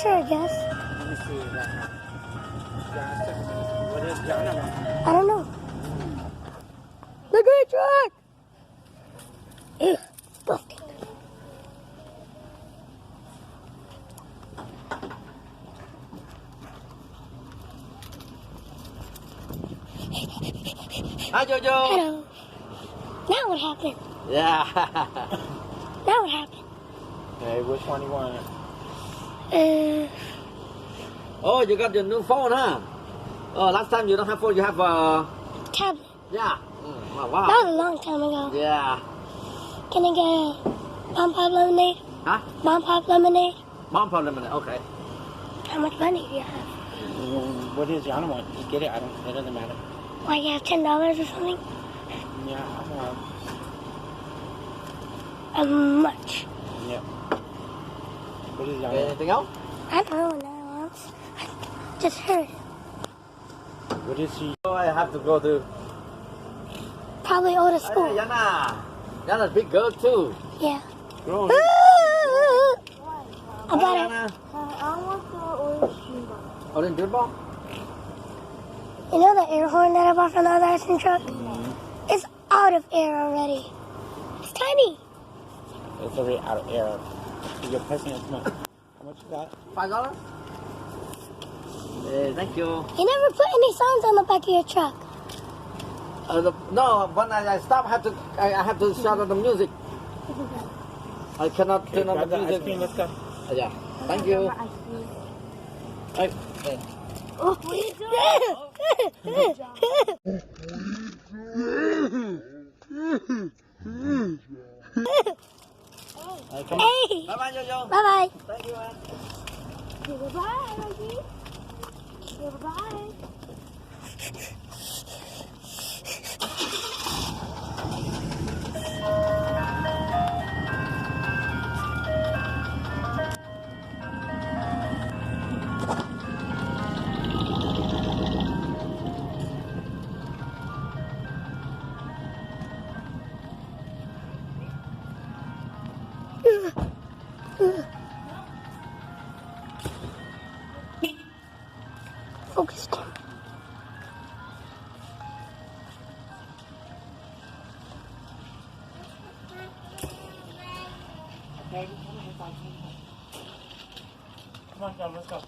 sure, I guess. Let me see that now. What is Jana? I don't know. The great truck! Ugh, busted. Hi, Jojo. Hello. Now what happened? Yeah. Now what happened? Hey, which one you want? Oh, you got your new phone, huh? Oh, last time you don't have phone, you have Tablet. yeah. Wow, wow. That was a long time ago. Yeah. Can I get a Bomb Pop lemonade? Huh? Bomb Pop lemonade? Mom problem minute. Okay. How much money do you have? What does Jana want? Just get it. It doesn't matter. Why, you have $10 or something? Yeah, I want. How much? Yep. What is Okay, Jana? anything else? I don't know what that wants. I just heard. What is she? Oh, I have to go to. Probably old to Hey, school. Yana. Yana's big girl too. Yeah. Girl, I bought it. Yana. I want the orange shoe. Orange beer ball? You know the air horn that I bought from the other ice cream truck? It's out of air already. It's tiny. it's already out of air. You're pressing it too much. How much you got? $5? Thank you. You never put any signs on the back of your truck. No, when I stop, I have to shut off the music. I cannot Okay, turn on grab the the ice music. cream. Let's go. Yeah. Thank you. Hey, hey. Oh, what are you doing? Hey, come on. Hey! Bye bye, Jojo. Bye-bye. Thank you, man. Bye-bye, Reggie. Bye-bye. Focus. Come on, John, let's go.